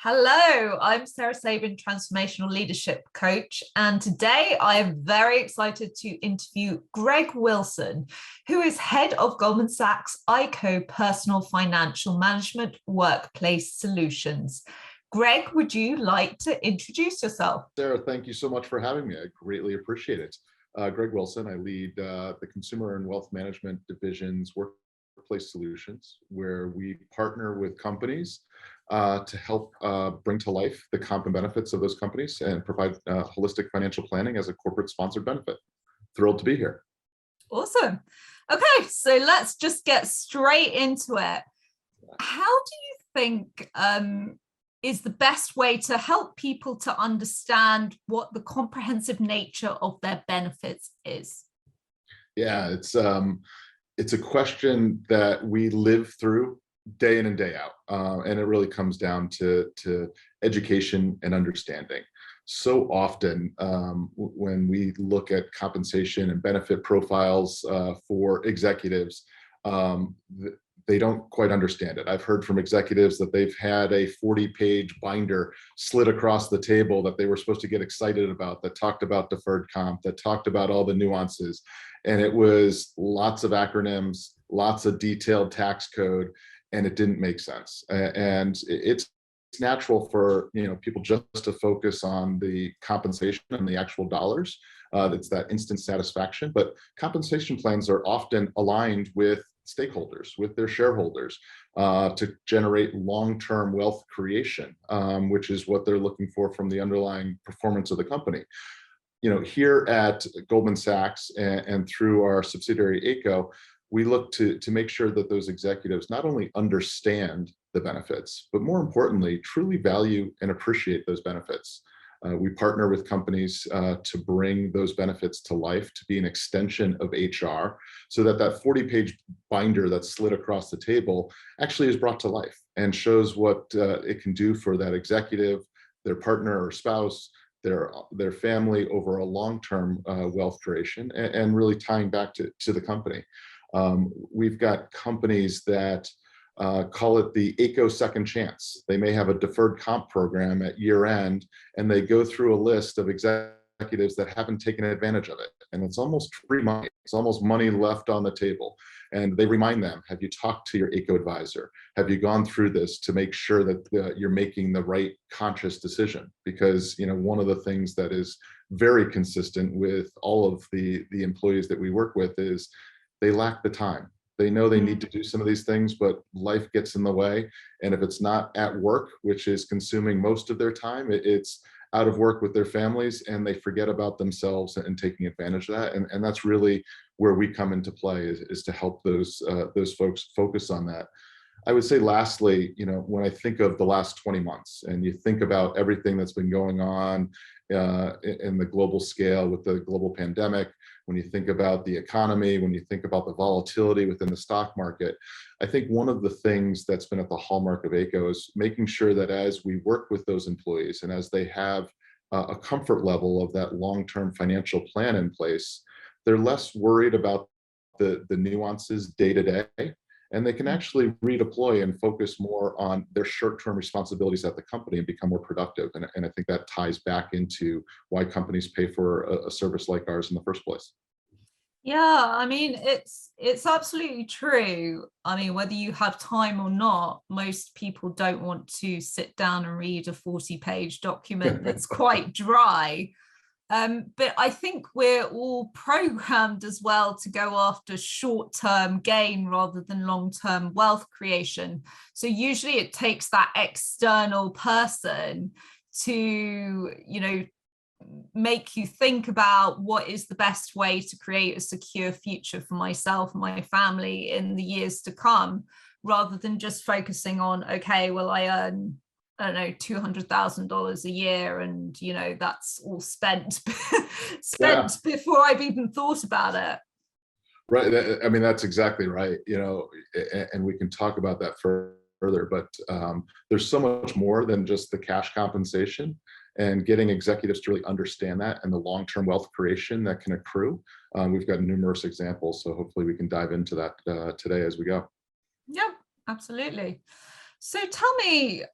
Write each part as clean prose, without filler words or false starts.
Hello, I'm Sarah Sabin, Transformational Leadership Coach, and today I am very excited to interview Greg Wilson, who is head of Goldman Sachs Ayco Personal Financial Management Workplace Solutions. Greg, would you like to introduce yourself? Sarah, thank you so much for having me. I greatly appreciate it. Greg Wilson, I lead the Consumer and Wealth Management Division's Workplace Solutions, where we partner with companies to help bring to life the comp and benefits of those companies and provide holistic financial planning as a corporate sponsored benefit. Thrilled to be here. Awesome. Okay, so let's just get straight into it. How do you think is the best way to help people to understand what the comprehensive nature of their benefits is? Yeah, it's a question that we live through day in and day out, and it really comes down to education and understanding. So often, when we look at compensation and benefit profiles for executives, they don't quite understand it. I've heard from executives that they've had a 40-page binder slid across the table that they were supposed to get excited about, that talked about deferred comp, that talked about all the nuances. And it was lots of acronyms, lots of detailed tax code, and it didn't make sense. And it's natural for people just to focus on the compensation and the actual dollars. It's that instant satisfaction. But compensation plans are often aligned with stakeholders, with their shareholders, to generate long-term wealth creation, which is what they're looking for from the underlying performance of the company. Here at Goldman Sachs and through our subsidiary Ayco, we look to make sure that those executives not only understand the benefits, but more importantly, truly value and appreciate those benefits. We partner with companies to bring those benefits to life, to be an extension of HR, so that 40-page binder that's slid across the table actually is brought to life and shows what it can do for that executive, their partner or spouse, their family over a long-term wealth creation, and really tying back to the company. We've got companies that call it the Ayco second chance. They may have a deferred comp program at year end, and they go through a list of executives that haven't taken advantage of it. And it's almost free money. It's almost money left on the table. And they remind them, have you talked to your Ayco advisor? Have you gone through this to make sure that you're making the right conscious decision? Because one of the things that is very consistent with all of the employees that we work with is they lack the time. They know they need to do some of these things, but life gets in the way. And if it's not at work, which is consuming most of their time, it's out of work with their families, and they forget about themselves and taking advantage of that. And that's really where we come into play, is to help those folks focus on that. I would say lastly, when I think of the last 20 months and you think about everything that's been going on in the global scale with the global pandemic, when you think about the economy, when you think about the volatility within the stock market, I think one of the things that's been at the hallmark of Ayco is making sure that as we work with those employees and as they have a comfort level of that long-term financial plan in place, they're less worried about the nuances day to day, and they can actually redeploy and focus more on their short-term responsibilities at the company and become more productive. And I think that ties back into why companies pay for a service like ours in the first place. Yeah, I mean, it's absolutely true. I mean, whether you have time or not, most people don't want to sit down and read a 40-page document that's quite dry. But I think we're all programmed as well to go after short-term gain rather than long-term wealth creation. So usually it takes that external person to, make you think about what is the best way to create a secure future for myself and my family in the years to come, rather than just focusing on, okay, well, I earn, I don't know, $200,000 a year, and that's all spent before I've even thought about it. Right. I mean, that's exactly right. And we can talk about that further, but there's so much more than just the cash compensation, and getting executives to really understand that and the long-term wealth creation that can accrue. We've got numerous examples, so hopefully we can dive into that today as we go. Yeah, absolutely. So tell me,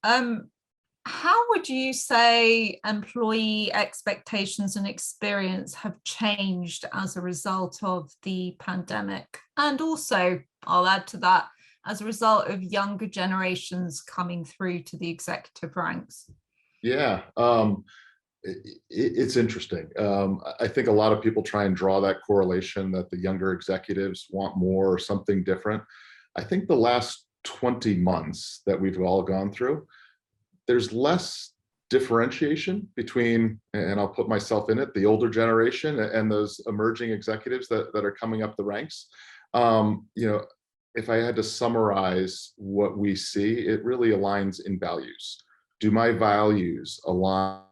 How would you say employee expectations and experience have changed as a result of the pandemic? And also, I'll add to that, as a result of younger generations coming through to the executive ranks? Yeah, it's interesting. I think a lot of people try and draw that correlation that the younger executives want more or something different. I think the last 20 months that we've all gone through, there's less differentiation between, and I'll put myself in it, the older generation and those emerging executives that are coming up the ranks. You know, if I had to summarize what we see, it really aligns in values. Do my values align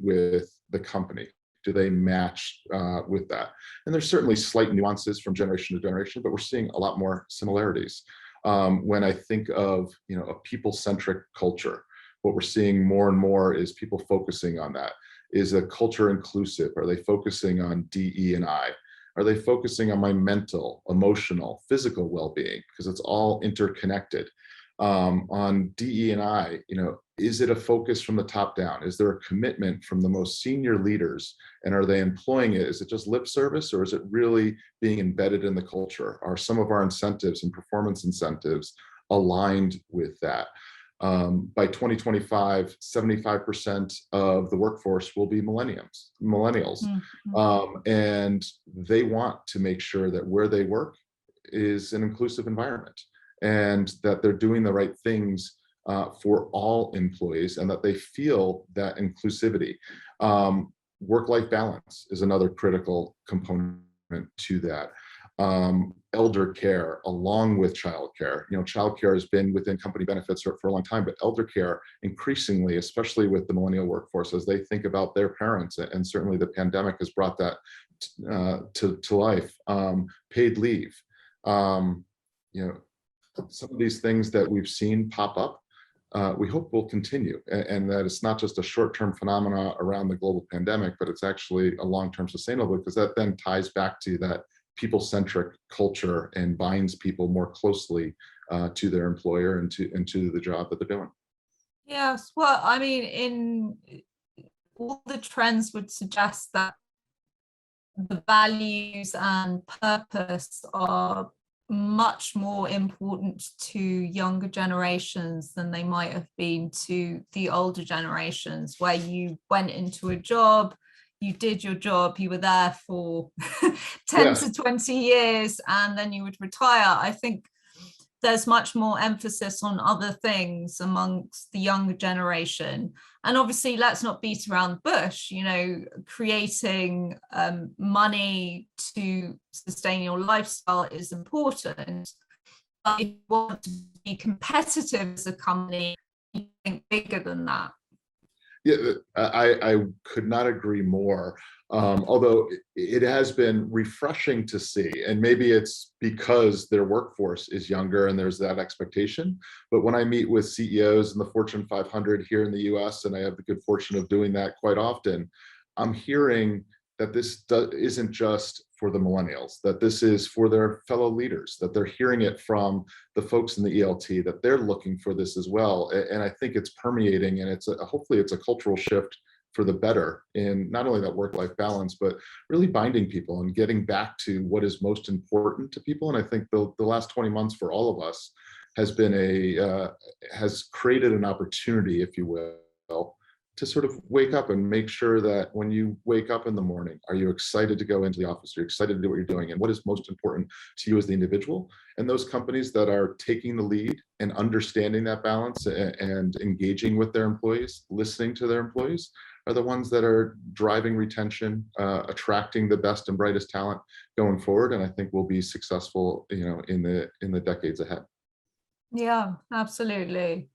with the company? Do they match with that? And there's certainly slight nuances from generation to generation, but we're seeing a lot more similarities. When I think of, you know, a people-centric culture, what we're seeing more and more is people focusing on that. Is a culture inclusive? Are they focusing on DE and I? Are they focusing on my mental, emotional, physical well-being? Because it's all interconnected. On DE and I, you know, is it a focus from the top down? Is there a commitment from the most senior leaders? And are they employing it? Is it just lip service, or is it really being embedded in the culture? Are some of our incentives and performance incentives aligned with that? By 2025, 75% of the workforce will be millennials. Mm-hmm. And they want to make sure that where they work is an inclusive environment, and that they're doing the right things for all employees, and that they feel that inclusivity. Work-life balance is another critical component to that. Elder care along with childcare. You know, childcare has been within company benefits for a long time, but elder care increasingly, especially with the millennial workforce, as they think about their parents, and certainly the pandemic has brought that to life. Paid leave. You know, some of these things that we've seen pop up, we hope will continue, and that it's not just a short-term phenomena around the global pandemic, but it's actually a long-term sustainable, because that then ties back to that people-centric culture and binds people more closely to their employer and to the job that they're doing. Yes, well, I mean, in all the trends would suggest that the values and purpose are much more important to younger generations than they might have been to the older generations, where you went into a job, you did your job, you were there for 10 to 20 years, and then you would retire. I think there's much more emphasis on other things amongst the younger generation. And obviously, let's not beat around the bush, you know, creating money to sustain your lifestyle is important. But if you want to be competitive as a company, you think bigger than that. Yeah, I could not agree more. Although it has been refreshing to see, and maybe it's because their workforce is younger and there's that expectation. But when I meet with CEOs in the Fortune 500 here in the US, and I have the good fortune of doing that quite often, I'm hearing that this isn't just for the millennials, that this is for their fellow leaders, that they're hearing it from the folks in the ELT, that they're looking for this as well. And I think it's permeating, and hopefully it's a cultural shift for the better in not only that work-life balance, but really binding people and getting back to what is most important to people. And I think the last 20 months for all of us has been has created an opportunity, if you will, to sort of wake up and make sure that when you wake up in the morning, are you excited to go into the office? Are you excited to do what you're doing? And what is most important to you as the individual? And those companies that are taking the lead and understanding that balance and engaging with their employees, listening to their employees, are the ones that are driving retention, attracting the best and brightest talent going forward. And I think we'll be successful, you know, in the decades ahead. Yeah, absolutely.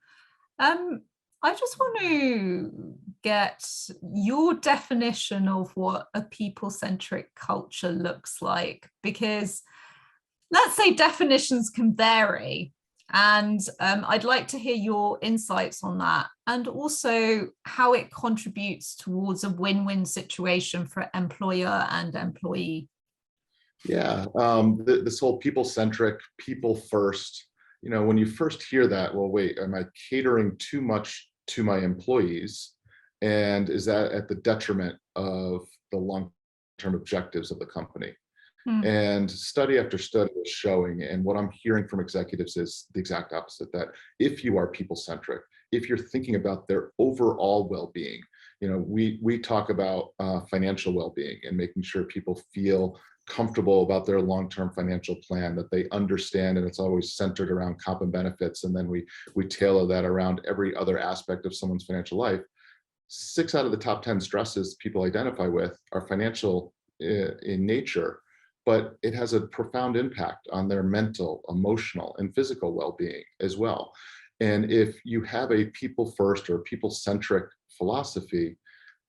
I just want to get your definition of what a people-centric culture looks like, because let's say definitions can vary. And I'd like to hear your insights on that, and also how it contributes towards a win-win situation for employer and employee. Yeah, this whole people-centric, people first, you know, when you first hear that, well, wait, am I catering too much to my employees? And is that at the detriment of the long-term objectives of the company? Hmm. And study after study is showing, and what I'm hearing from executives is the exact opposite, that if you are people-centric, if you're thinking about their overall well-being, we talk about financial well-being and making sure people feel comfortable about their long-term financial plan, that they understand, and it's always centered around comp and benefits, and then we tailor that around every other aspect of someone's financial life. 6 out of the top 10 stresses people identify with are financial in nature, but it has a profound impact on their mental, emotional, and physical well-being as well. And if you have a people first or people centric philosophy,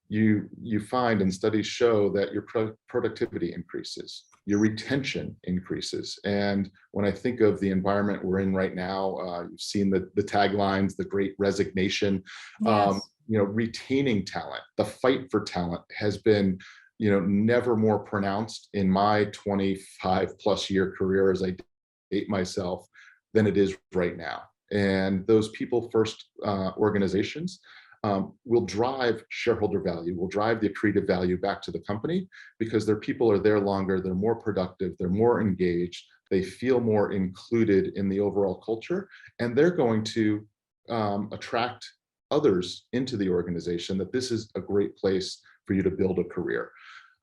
you find, and studies show, that your productivity increases, your retention increases. And when I think of the environment we're in right now, you've seen the taglines, the Great Resignation. Yes. Retaining talent, the fight for talent has been, never more pronounced in my 25 plus year career, as I date myself, than it is right now. And those people first organizations will drive shareholder value, will drive the accretive value back to the company, because their people are there longer, they're more productive, they're more engaged, they feel more included in the overall culture, and they're going to attract others into the organization, that this is a great place for you to build a career.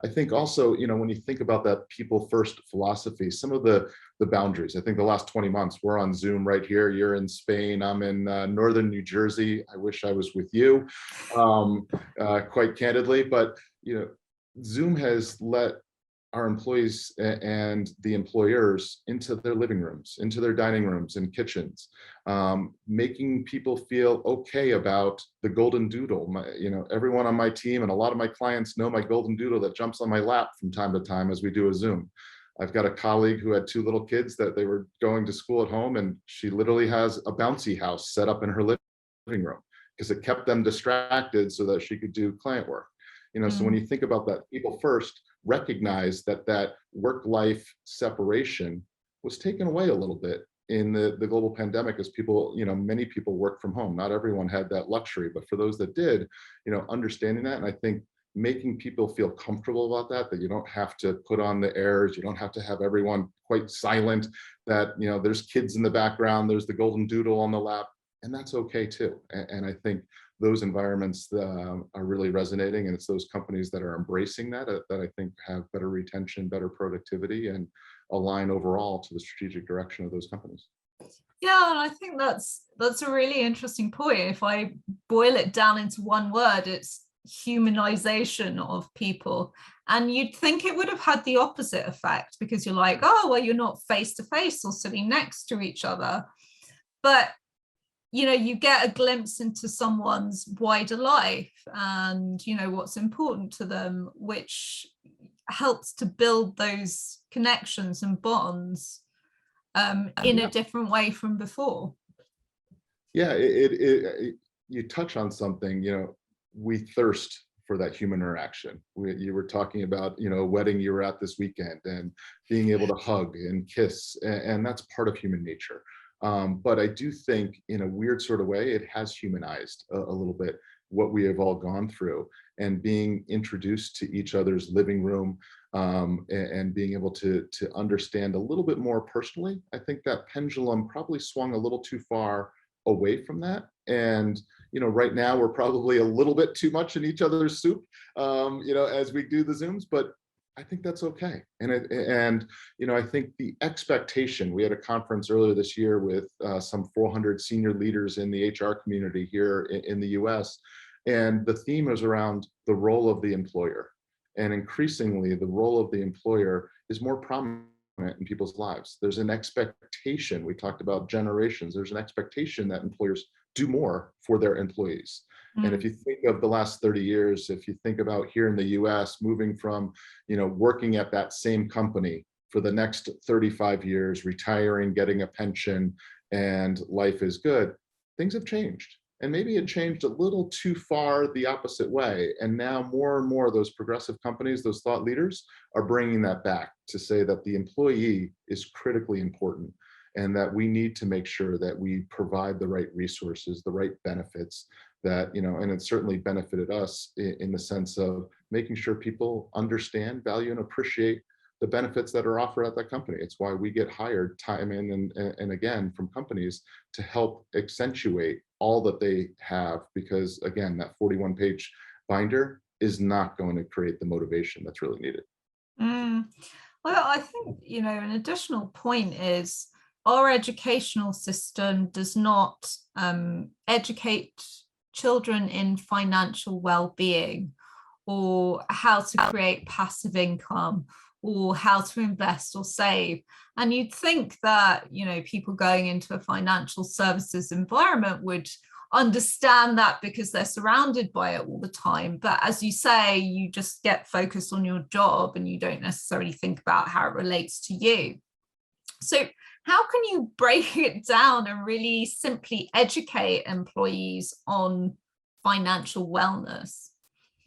I think also, when you think about that people first philosophy, some of the boundaries, I think the last 20 months, we're on Zoom right here. You're in Spain. I'm in northern New Jersey. I wish I was with you, quite candidly. But, Zoom has let our employees and the employers into their living rooms, into their dining rooms and kitchens, making people feel okay about the golden doodle. Everyone on my team and a lot of my clients know my golden doodle that jumps on my lap from time to time as we do a Zoom. I've got a colleague who had 2 little kids that they were going to school at home, and she literally has a bouncy house set up in her living room because it kept them distracted so that she could do client work. So when you think about that, people first recognize that work-life separation was taken away a little bit in the global pandemic, as people, many people work from home. Not everyone had that luxury, but for those that did, understanding that, and I think making people feel comfortable about that you don't have to put on the airs, you don't have to have everyone quite silent, that, there's kids in the background, there's the golden doodle on the lap, and that's okay too. And I think those environments are really resonating, and it's those companies that are embracing that I think have better retention, better productivity, and align overall to the strategic direction of those companies. Yeah, and I think that's a really interesting point. If I boil it down into one word, it's humanization of people. And you'd think it would have had the opposite effect, because you're like, oh, well, you're not face to face or sitting next to each other. But you get a glimpse into someone's wider life and, what's important to them, which helps to build those connections and bonds in a different way from before. Yeah, you touch on something, we thirst for that human interaction. You were talking about, a wedding you were at this weekend, and being able to hug and kiss, and that's part of human nature. But I do think, in a weird sort of way, it has humanized a little bit what we have all gone through, and being introduced to each other's living room, and being able to understand a little bit more personally. I think that pendulum probably swung a little too far away from that. And, right now we're probably a little bit too much in each other's soup, as we do the Zooms, but I think that's okay. And I think the expectation, we had a conference earlier this year with some 400 senior leaders in the HR community here in the US. And the theme was around the role of the employer. And increasingly, the role of the employer is more prominent in people's lives. There's an expectation, we talked about generations, there's an expectation that employers do more for their employees. And if you think of the last 30 years, if you think about here in the US, moving from, working at that same company for the next 35 years, retiring, getting a pension, and life is good, things have changed. And maybe it changed a little too far the opposite way. And now more and more of those progressive companies, those thought leaders, are bringing that back to say that the employee is critically important, and that we need to make sure that we provide the right resources, the right benefits, that, and it certainly benefited us in the sense of making sure people understand, value, and appreciate the benefits that are offered at that company. It's why we get hired time in and again from companies to help accentuate all that they have, because again, that 41-page binder is not going to create the motivation that's really needed. Well, I think, an additional point is our educational system does not educate children in financial well-being, or how to create passive income, or how to invest or save. And you'd think that, people going into a financial services environment would understand that because they're surrounded by it all the time. But as you say, you just get focused on your job and you don't necessarily think about how it relates to you. So how can you break it down and really simply educate employees on financial wellness?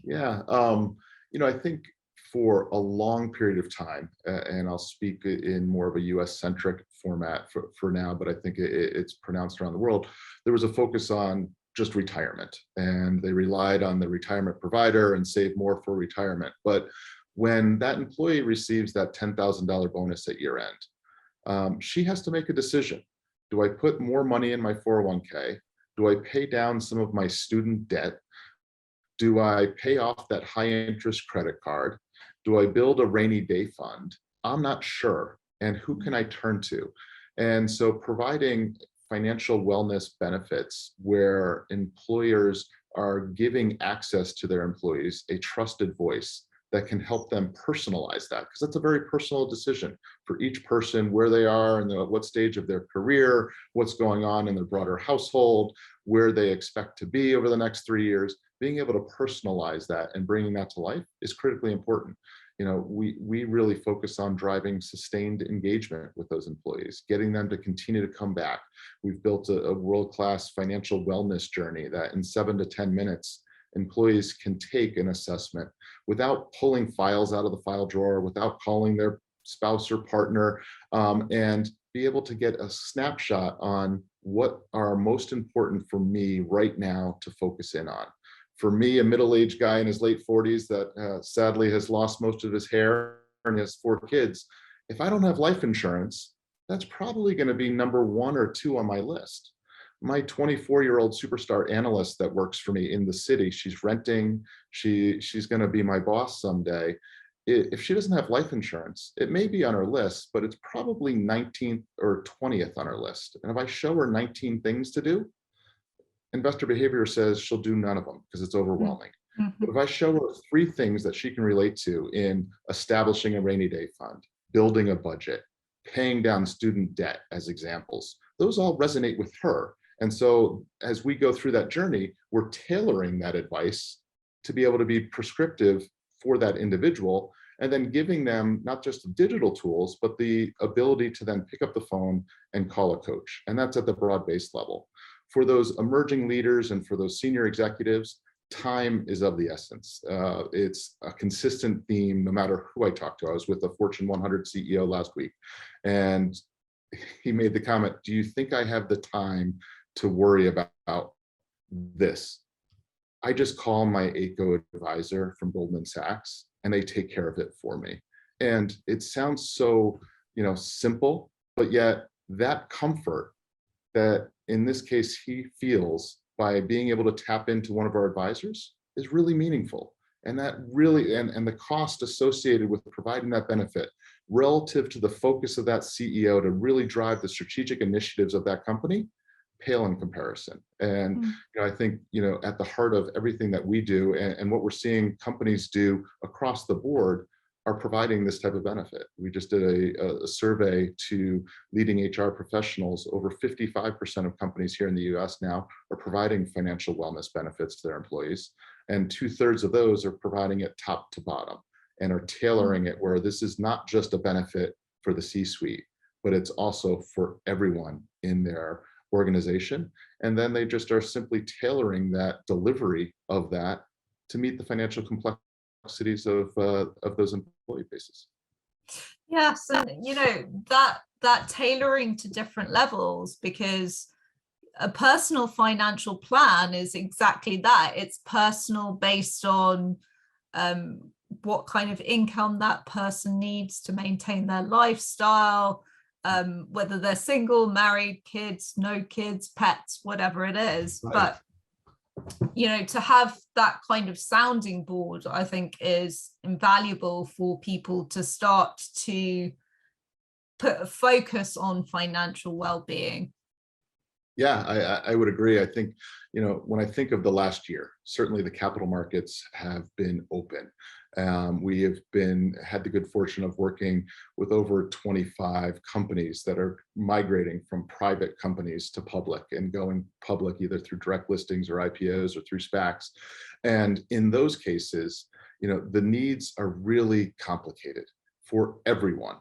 Yeah, I think for a long period of time, and I'll speak in more of a US centric format for now, but I think it's pronounced around the world, there was a focus on just retirement, and they relied on the retirement provider and save more for retirement. But when that employee receives that $10,000 bonus at year end, she has to make a decision. Do I put more money in my 401k? Do I pay down some of my student debt? Do I pay off that high interest credit card? Do I build a rainy day fund? I'm not sure. And who can I turn to? And so providing financial wellness benefits where employers are giving access to their employees a trusted voice that can help them personalize that, because that's a very personal decision for each person, where they are and what stage of their career, what's going on in their broader household, where they expect to be over the next 3 years. Being able to personalize that and bringing that to life is critically important. We really focus on driving sustained engagement with those employees, getting them to continue to come back. We've built a world-class financial wellness journey that in 7 to 10 minutes, employees can take an assessment without pulling files out of the file drawer, without calling their spouse or partner, and be able to get a snapshot on what are most important for me right now to focus in on. For me, a middle-aged guy in his late 40s that sadly has lost most of his hair and has 4 kids, if I don't have life insurance, that's probably going to be number 1 or 2 on my list. My 24-year-old superstar analyst that works for me in the city, she's renting, she's going to be my boss someday. If she doesn't have life insurance, it may be on her list, but it's probably 19th or 20th on her list. And if I show her 19 things to do, investor behavior says she'll do none of them because it's overwhelming. Mm-hmm. But if I show her 3 things that she can relate to in establishing a rainy day fund, building a budget, paying down student debt as examples, those all resonate with her. And so as we go through that journey, we're tailoring that advice to be able to be prescriptive for that individual, and then giving them not just the digital tools, but the ability to then pick up the phone and call a coach. And that's at the broad-based level. For those emerging leaders and for those senior executives, time is of the essence. It's a consistent theme no matter who I talk to. I was with a Fortune 100 CEO last week, and he made the comment, do you think I have the time to worry about this? I just call my Ayco advisor from Goldman Sachs and they take care of it for me. And it sounds so, simple, but yet that comfort that in this case he feels by being able to tap into one of our advisors is really meaningful. And that really, and the cost associated with providing that benefit relative to the focus of that CEO to really drive the strategic initiatives of that company, pale in comparison. And I think at the heart of everything that we do and what we're seeing companies do across the board are providing this type of benefit. We just did a survey to leading HR professionals. Over 55% of companies here in the US now are providing financial wellness benefits to their employees, and 2/3 of those are providing it top to bottom and are tailoring it where this is not just a benefit for the C-suite, but it's also for everyone in their organization. And then they just are simply tailoring that delivery of that to meet the financial complexities of those employee bases. Yes, and that tailoring to different levels, because a personal financial plan is exactly that. It's personal, based on what kind of income that person needs to maintain their lifestyle, whether they're single, married, kids, no kids, pets, whatever it is. Right. But to have that kind of sounding board, I think, is invaluable for people to start to put a focus on financial well-being. Yeah, I would agree. I think, when I think of the last year, certainly the capital markets have been open. We have had the good fortune of working with over 25 companies that are migrating from private companies to public and going public either through direct listings or IPOs or through SPACs. And in those cases, the needs are really complicated for everyone.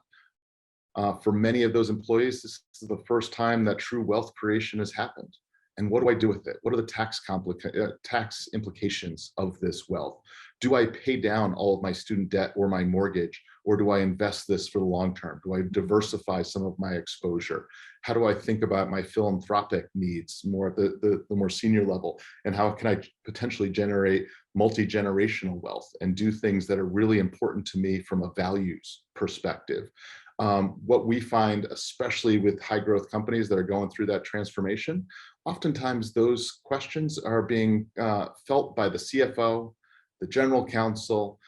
For many of those employees, this is the first time that true wealth creation has happened. And what do I do with it? What are the tax implications of this wealth? Do I pay down all of my student debt or my mortgage, or do I invest this for the long term? Do I diversify some of my exposure? How do I think about my philanthropic needs more at the more senior level? And how can I potentially generate multi-generational wealth and do things that are really important to me from a values perspective? What we find, especially with high growth companies that are going through that transformation, oftentimes those questions are being felt by the CFO, the general counsel,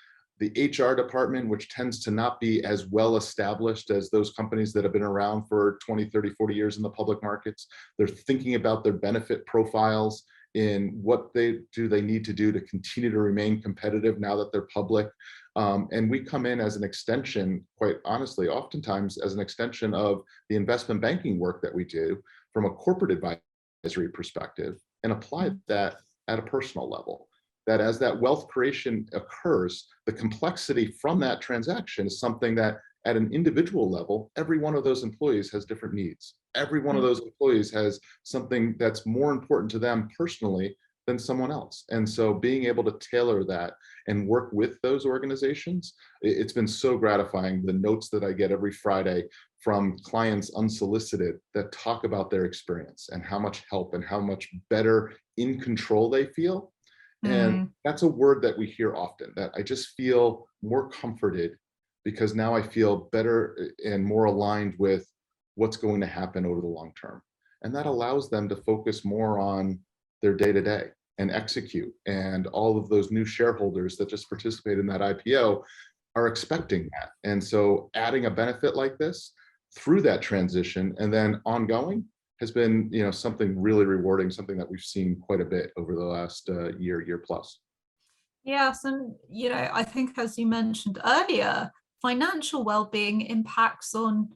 the HR department, which tends to not be as well established as those companies that have been around for 20, 30, 40 years in the public markets. They're thinking about their benefit profiles in what they need to do to continue to remain competitive now that they're public. And we come in as an extension, quite honestly, oftentimes as an extension of the investment banking work that we do from a corporate advisory perspective, and apply that at a personal level. That as that wealth creation occurs, the complexity from that transaction is something that at an individual level, every one of those employees has different needs. Every one of those employees has something that's more important to them personally than someone else. And so being able to tailor that and work with those organizations, it's been so gratifying. The notes that I get every Friday from clients unsolicited that talk about their experience and how much help and how much better in control they feel. And that's a word that we hear often, that I just feel more comforted because now I feel better and more aligned with what's going to happen over the long term. And that allows them to focus more on their day-to-day and execute. And all of those new shareholders that just participated in that IPO are expecting that. And so adding a benefit like this through that transition and then ongoing has been, something really rewarding, something that we've seen quite a bit over the last year plus. Yes, and I think, as you mentioned earlier, financial well-being impacts on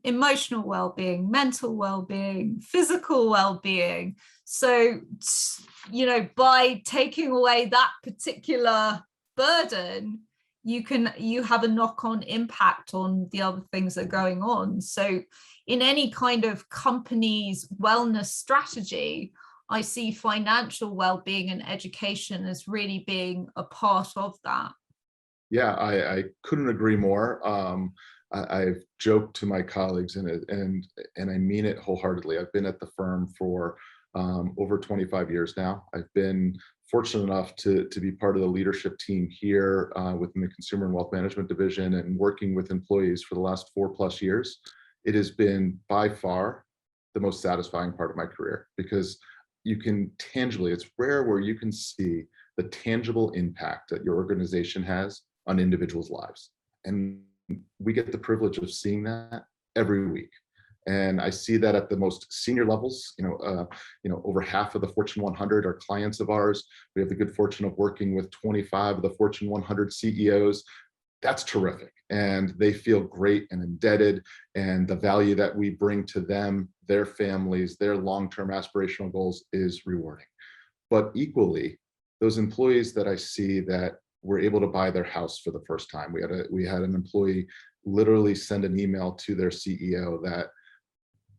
emotional well-being, mental well-being, physical well-being. So, by taking away that particular burden, you have a knock-on impact on the other things that are going on. So in any kind of company's wellness strategy, I see financial well-being and education as really being a part of that. Yeah, I couldn't agree more. I've joked to my colleagues, and I mean it wholeheartedly. I've been at the firm for over 25 years now. I've been fortunate enough to be part of the leadership team here within the Consumer and Wealth Management Division and working with employees for the last 4+ years. It has been by far the most satisfying part of my career because you can tangibly, it's rare where you can see the tangible impact that your organization has on individuals' lives. And we get the privilege of seeing that every week. And I see that at the most senior levels. Over half of the Fortune 100 are clients of ours. We have the good fortune of working with 25 of the Fortune 100 CEOs. That's terrific. And they feel great and indebted. And the value that we bring to them, their families, their long-term aspirational goals is rewarding. But equally, those employees that I see that were able to buy their house for the first time. We had an employee literally send an email to their CEO that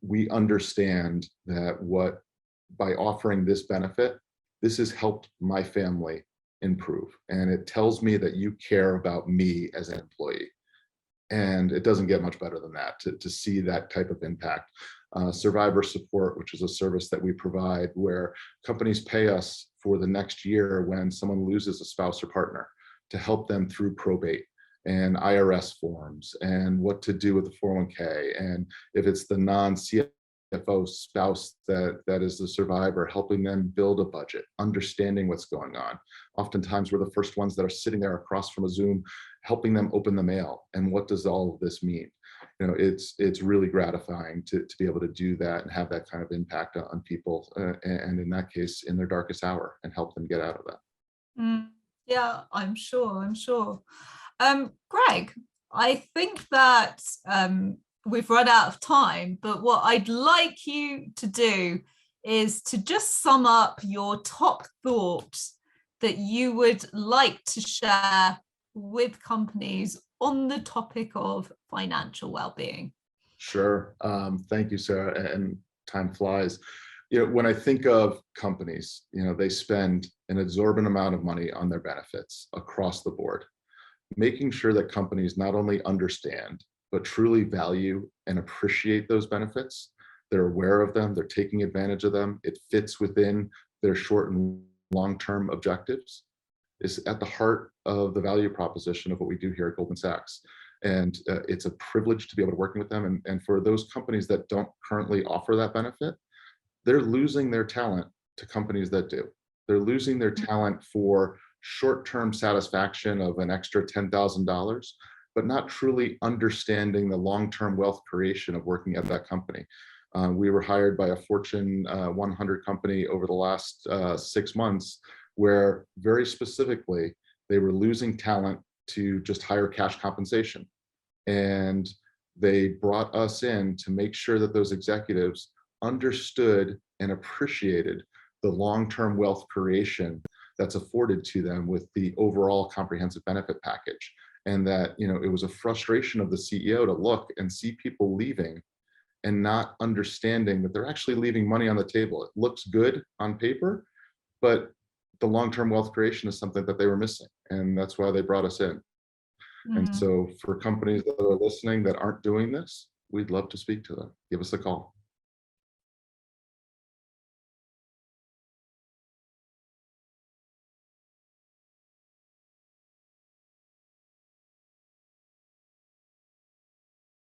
we understand that by offering this benefit, this has helped my family improve. And it tells me that you care about me as an employee. And it doesn't get much better than that to see that type of impact. Survivor support, which is a service that we provide where companies pay us for the next year when someone loses a spouse or partner to help them through probate and IRS forms and what to do with the 401k. And if it's the non-CFO spouse that is the survivor, helping them build a budget, understanding what's going on. Oftentimes we're the first ones that are sitting there across from a Zoom, helping them open the mail. And what does all of this mean? You know, it's really gratifying to be able to do that and have that kind of impact on people, and in that case, in their darkest hour, and help them get out of that. Yeah, I'm sure. Greg, I think that we've run out of time, but what I'd like you to do is to just sum up your top thoughts that you would like to share with companies on the topic of financial well-being. Sure. Thank you, Sarah. And time flies. You know, when I think of companies, you know, they spend an exorbitant amount of money on their benefits across the board. Making sure that companies not only understand, but truly value and appreciate those benefits. They're aware of them, they're taking advantage of them, it fits within their short and long-term objectives, is at the heart of the value proposition of what we do here at Goldman Sachs. And it's a privilege to be able to work with them. And for those companies that don't currently offer that benefit, they're losing their talent to companies that do. They're losing their talent for short-term satisfaction of an extra $10,000, but not truly understanding the long-term wealth creation of working at that company. We were hired by a Fortune 100 company over the last 6 months, where very specifically, they were losing talent to just higher cash compensation. And they brought us in to make sure that those executives understood and appreciated the long-term wealth creation that's afforded to them with the overall comprehensive benefit package. And that, you know, it was a frustration of the CEO to look and see people leaving and not understanding that they're actually leaving money on the table. It looks good on paper, but the long-term wealth creation is something that they were missing. And that's why they brought us in. And so for companies that are listening that aren't doing this, we'd love to speak to them. Give us a call.